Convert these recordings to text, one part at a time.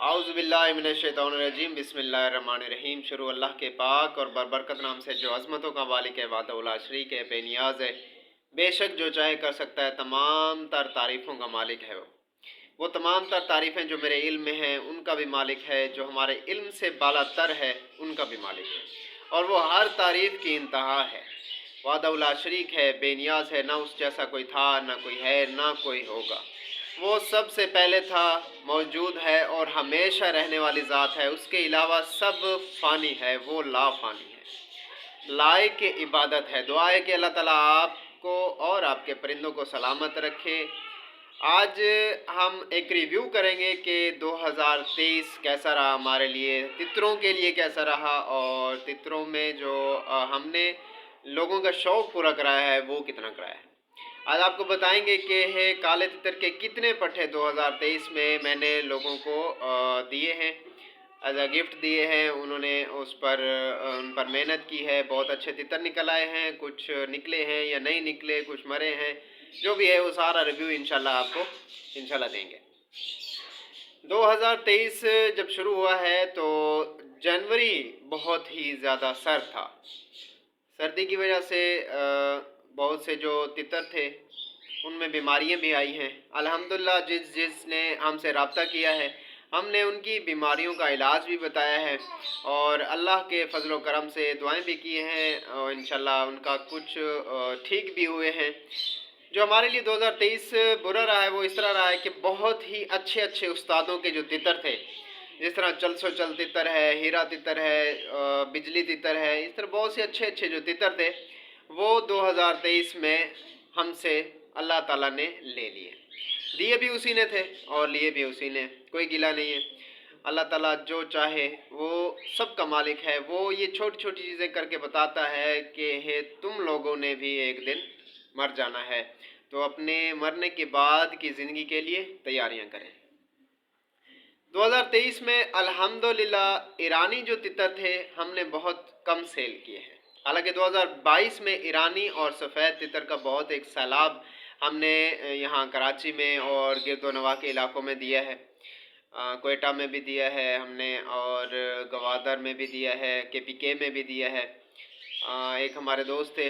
औज़ुबिल्लाहिमिनश्शैतानिर्रजीम बिस्मिल्लाहिर्रहमानिर्रहीम। शुरू अल्लाह के पाक और बरबरकत नाम से जो अज़मतों का मालिक है, वाहदहुल्ला शरीक है, बेनियाज़ है। बेशक जो चाहे कर सकता है, तमाम तर तारीफ़ों का मालिक है। वो तमाम तर तारीफ़ें जो मेरे इल्म में हैं उनका भी मालिक है, जो हमारे इल्म से बाला तर है उनका भी मालिक है, और वो हर तारीफ़ की इंतहा है। वाहदहुल्ला शरीक है, बेनियाज़ है, ना उस जैसा कोई था, ना कोई है, ना कोई होगा। वो सबसे पहले था, मौजूद है और हमेशा रहने वाली ज़ात है। उसके अलावा सब फ़ानी है, वो ला फ़ानी है, लायक इबादत है। दुआ है कि अल्लाह ताला आपको और आपके परिंदों को सलामत रखे। आज हम एक रिव्यू करेंगे कि 2023 कैसा रहा हमारे लिए, तितरों के लिए कैसा रहा, और तितरों में जो हमने लोगों का शौक़ पूरा कराया है वो कितना कराया है। आज आपको बताएंगे कि है काले तितर के कितने पट्टे 2023 में मैंने लोगों को दिए हैं, एज अ गिफ्ट दिए हैं। उन्होंने उन पर मेहनत की है, बहुत अच्छे तितर निकल आए हैं, कुछ निकले हैं या नहीं निकले, कुछ मरे हैं, जो भी है वो सारा रिव्यू इंशाल्लाह आपको इंशाल्लाह देंगे। 2023 जब शुरू हुआ है तो जनवरी बहुत ही ज़्यादा सर्द था। सर्दी की वजह से बहुत से जो तितर थे उनमें बीमारियां भी आई हैं। अल्हम्दुलिल्लाह जिसने हमसे रब्ता किया है, हमने उनकी बीमारियों का इलाज भी बताया है और अल्लाह के फजल व करम से दुआएं भी की हैं, और इंशाल्लाह उनका कुछ ठीक भी हुए हैं। जो हमारे लिए 2023 बुरा रहा है वो इस तरह रहा है कि बहुत ही अच्छे अच्छे उस्तादों के जो तितर थे, जिस तरह चल सो चल तितर है, हीरा तितर है, बिजली तितर है, इस तरह बहुत से अच्छे अच्छे जो तितर थे वो 2023 में हमसे अल्लाह ताला ने ले लिए। दिए भी उसी ने थे और लिए भी उसी ने, कोई गिला नहीं है। अल्लाह ताला जो चाहे वो सब का मालिक है। वो ये छोटी छोटी चीज़ें करके बताता है कि हे तुम लोगों ने भी एक दिन मर जाना है, तो अपने मरने के बाद की ज़िंदगी के लिए तैयारियां करें। 2023 में अल्हम्दुलिल्लाह ईरानी जो तितर थे हमने बहुत कम सेल किए हैं। हालांकि 2022 में ईरानी और सफ़ेद तितर का बहुत एक सैलाब हमने यहाँ कराची में और गिरदोनवा के इलाकों में दिया है। कोयटा में भी दिया है हमने, और गवादर में भी दिया है, KPK में भी दिया है। एक हमारे दोस्त थे,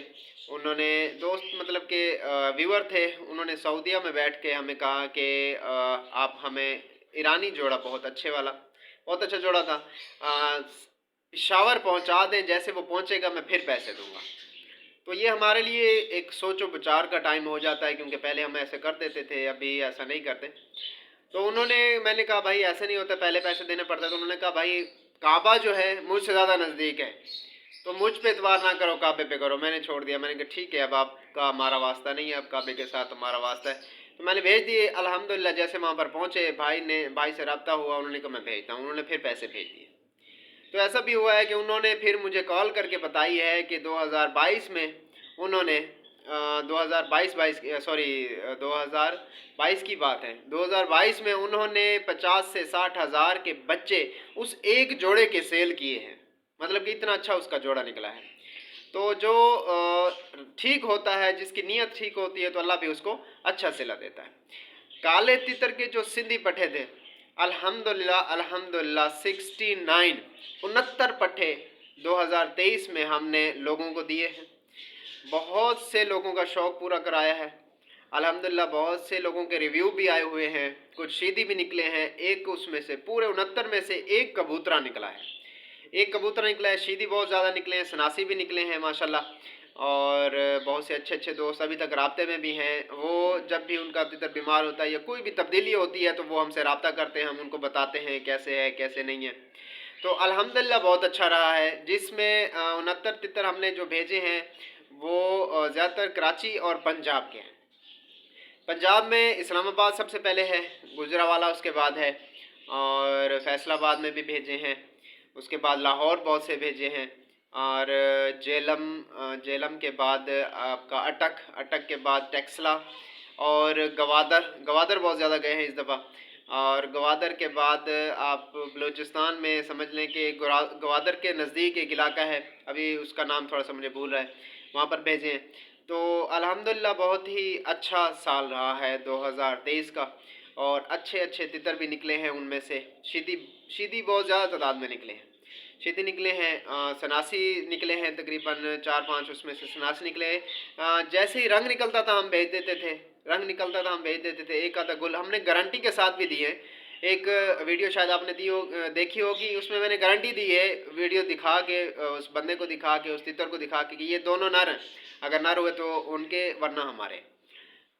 उन्होंने दोस्त मतलब के व्यूअर थे, उन्होंने सऊदीया में बैठ के हमें कहा कि आप हमें ईरानी जोड़ा बहुत अच्छे वाला, बहुत अच्छा जोड़ा था, पेशावर पहुंचा दें, जैसे वो पहुंचेगा मैं फिर पैसे दूंगा। तो ये हमारे लिए एक सोचो विचार का टाइम हो जाता है, क्योंकि पहले हम ऐसे कर देते थे, अभी ऐसा नहीं करते। तो मैंने कहा भाई ऐसे नहीं होता, पहले पैसे देने पड़ते। तो उन्होंने कहा भाई काबा जो है मुझसे ज़्यादा नज़दीक है, तो मुझ पे एतबार ना करो, काबे पे करो। मैंने छोड़ दिया, मैंने कहा ठीक है, अब आपका हमारा वास्ता नहीं है, अब काबे के साथ हमारा वास्ता है। तो मैंने भेज दिए अल्हम्दुलिल्लाह। जैसे वहाँ पर पहुँचे, भाई से रब्ता हुआ, उन्होंने कहा मैं भेजता हूँ, उन्होंने फिर पैसे भेज दिए। तो ऐसा भी हुआ है कि उन्होंने फिर मुझे कॉल करके बताई है कि 2022 में उन्होंने 2022 की बात है, 2022 में उन्होंने 50 से 60 हज़ार के बच्चे उस एक जोड़े के सेल किए हैं। मतलब कि इतना अच्छा उसका जोड़ा निकला है। तो जो ठीक होता है, जिसकी नीयत ठीक होती है, तो अल्लाह भी उसको अच्छा सिला देता है। काले तितर के जो सिंधी पट्टे थे, अल्हम्दुलिल्लाह 69 पट्टे 2023 में हमने लोगों को दिए हैं। बहुत से लोगों का शौक़ पूरा कराया है अल्हम्दुलिल्लाह। बहुत से लोगों के रिव्यू भी आए हुए हैं, कुछ शीदी भी निकले हैं। एक उसमें से पूरे 69 में से एक कबूतरा निकला है, एक कबूतर निकला है। शीदी बहुत ज़्यादा निकले हैं, सनासी भी निकले हैं माशाल्लाह। और बहुत से अच्छे अच्छे दोस्त अभी तक राब्ते में भी हैं। वो जब भी उनका तितर बीमार होता है या कोई भी तब्दीली होती है तो वो हमसे रब्ता करते हैं, हम उनको बताते हैं कैसे है कैसे नहीं है। तो अल्हम्दुलिल्लाह बहुत अच्छा रहा है। जिसमें 69 तितर हमने जो भेजे हैं वो ज़्यादातर कराची और पंजाब के हैं। पंजाब में इस्लामाबाद सबसे पहले है, गुजरावाला उसके बाद है, और फैसलाबाद में भी भेजे हैं। उसके बाद लाहौर बहुत से भेजे हैं, और जेलम के बाद आपका अटक के बाद टेक्सला, और गवादर बहुत ज़्यादा गए हैं इस दफ़ा। और गवादर के बाद आप बलूचिस्तान में समझ लें कि गवादर के नज़दीक एक इलाका है, अभी उसका नाम थोड़ा सा मुझे भूल रहा है, वहाँ पर भेजे हैं। तो अल्हम्दुलिल्लाह बहुत ही अच्छा साल रहा है 2023 का। और अच्छे अच्छे तितर भी निकले हैं। उनमें से शीदी बहुत ज़्यादा तादाद में निकले हैं। शीदी निकले हैं, सनासी निकले हैं तकरीबन 4-5, उसमें से सनासी निकले हैं। जैसे ही रंग निकलता था हम भेज देते थे, रंग निकलता था हम भेज देते थे। एक आधा गुल हमने गारंटी के साथ भी दी है। एक वीडियो शायद आपने देखी होगी, उसमें मैंने गारंटी दी है, वीडियो दिखा के उस बंदे को दिखा के, उस तितर को दिखा के कि ये दोनों नर हैं, अगर नर हुए तो उनके वरना हमारे।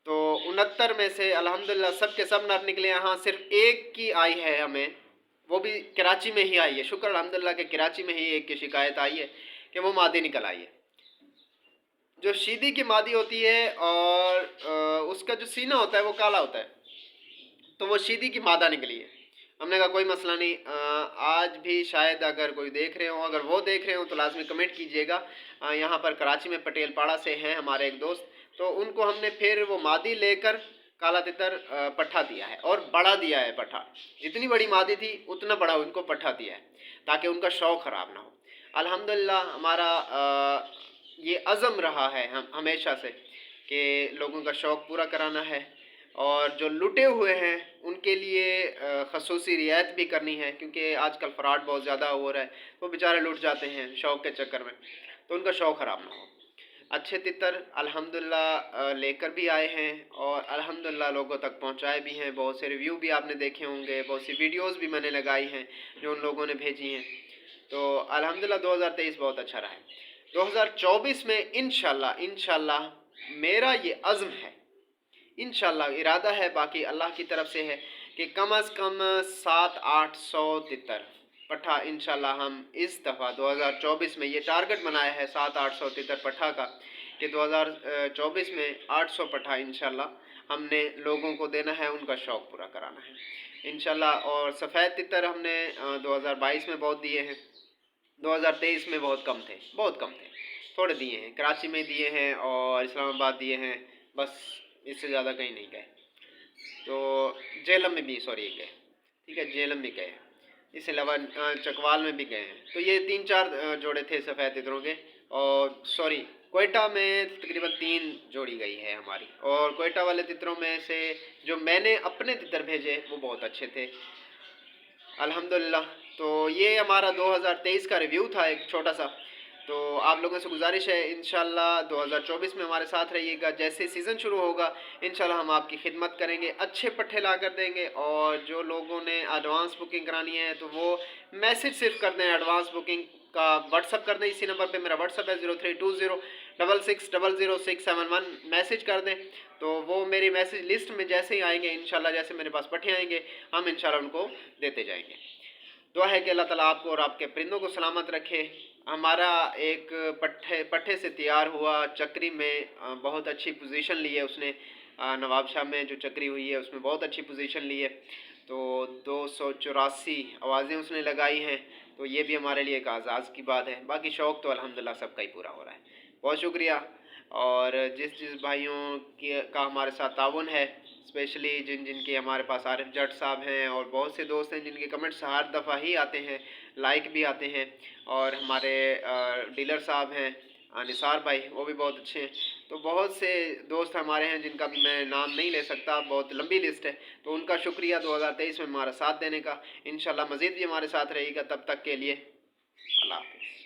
तो 69 में से अल्हम्दुलिल्लाह सब के सब नर निकले हैं। हाँ, सिर्फ एक की आई है हमें, वो भी कराची में ही आई है। शुक्र अल्हम्दुलिल्लाह के कराची में ही एक की शिकायत आई है कि वो मादी निकल आई है। जो शीदी की मादी होती है और उसका जो सीना होता है वो काला होता है, तो वो शीदी की मादा निकली है। हमने कहा कोई मसला नहीं। आज भी शायद अगर कोई देख रहे हो, अगर वो देख रहे हो तो लाजमी कमेंट कीजिएगा। यहाँ पर कराची में पटेल पाड़ा से हैं हमारे एक दोस्त, तो उनको हमने फिर वो मादी लेकर काला तितर पट्ठा दिया है और बड़ा दिया है पट्ठा। जितनी बड़ी मादी थी उतना बड़ा उनको पट्ठा दिया है ताकि उनका शौक़ ख़राब ना हो। अल्हम्दुलिल्लाह हमारा ये अज़म रहा है हम हमेशा से कि लोगों का शौक़ पूरा कराना है, और जो लुटे हुए हैं उनके लिए खसूसी रियायत भी करनी है, क्योंकि आजकल फ्रॉड बहुत ज़्यादा हो रहा है। वो बेचारे लुट जाते हैं शौक़ के चक्कर में, तो उनका शौक़ ख़राब ना हो। अच्छे तितर अल्हम्दुलिल्लाह लेकर भी आए हैं और अल्हम्दुलिल्लाह लोगों तक पहुंचाए भी हैं। बहुत से रिव्यू भी आपने देखे होंगे, बहुत सी वीडियोस भी मैंने लगाई हैं जो उन लोगों ने भेजी हैं। तो अल्हम्दुलिल्लाह 2023 बहुत अच्छा रहा है। 2024 में इंशाल्लाह मेरा ये अज़्म है, इंशाल्लाह इरादा है, बाकी अल्लाह की तरफ से है कि कम अज़ कम 700-800 तितर पट्ठा इंशाल्लाह हम इस दफ़ा 2024 में ये टारगेट बनाया है 700-800 तितर पट्ठा का, कि 2024 में 800 पट्ठा इंशाल्लाह हमने लोगों को देना है, उनका शौक़ पूरा कराना है इंशाल्लाह। और सफ़ेद तितर हमने 2022 में बहुत दिए हैं, 2023 में बहुत कम थे, थोड़े दिए हैं। कराची में दिए हैं और इस्लामाबाद दिए हैं, बस इससे ज़्यादा कहीं नहीं गए। तो जेलम में भी गए, ठीक है, जेलम भी गए, इसके अलावा चकवाल में भी गए हैं। तो ये 3-4 जोड़े थे सफ़ेद तितरों के। और कोयटा में तकरीबन 3 जोड़ी गई है हमारी। और कोयटा वाले तितरों में से जो मैंने अपने तितर भेजे वो बहुत अच्छे थे अल्हम्दुलिल्लाह। तो ये हमारा 2023 का रिव्यू था एक छोटा सा। तो आप लोगों से गुजारिश है इंशाल्लाह 2024 में हमारे साथ रहिएगा। जैसे सीज़न शुरू होगा इंशाल्लाह हम आपकी खिदमत करेंगे, अच्छे पट्ठे ला कर देंगे। और जो लोगों ने एडवांस बुकिंग करानी है तो वो मैसेज सिर्फ कर दें, एडवांस बुकिंग का व्हाट्सअप कर दें। इसी नंबर पे मेरा व्हाट्सअप है 032066000671, मैसेज कर दें। तो वो मेरी मैसेज लिस्ट में जैसे ही आएंगे इंशाल्लाह, जैसे मेरे पास पट्ठे आएंगे हम इंशाल्लाह उनको देते जाएंगे। दुआ है कि अल्लाह ताला आपको और आपके परिंदों को सलामत रखे। हमारा एक पट्ठे से तैयार हुआ चक्री में बहुत अच्छी पोजीशन ली है उसने। नवाब शाह में जो चक्री हुई है उसमें बहुत अच्छी पोजीशन ली है। तो 284 आवाज़ें उसने लगाई हैं। तो ये भी हमारे लिए एक आज़ाज़ की बात है। बाकी शौक़ तो अल्हम्दुलिल्लाह सबका ही पूरा हो रहा है। बहुत शुक्रिया। और जिस भाइयों का हमारे साथ ताउन है, स्पेशली जिनके हमारे पास आरिफ जट साहब हैं, और बहुत से दोस्त हैं जिनके कमेंट्स हर दफ़ा ही आते हैं, लाइक भी आते हैं। और हमारे डीलर साहब हैं निसार भाई, वो भी बहुत अच्छे हैं। तो बहुत से दोस्त हमारे हैं जिनका भी मैं नाम नहीं ले सकता, बहुत लंबी लिस्ट है। तो उनका शुक्रिया 2023 में हमारा साथ देने का। इंशाल्लाह मज़ीद भी हमारे साथ रहेगा। तब तक के लिए अल्लाह हाफ़िज़।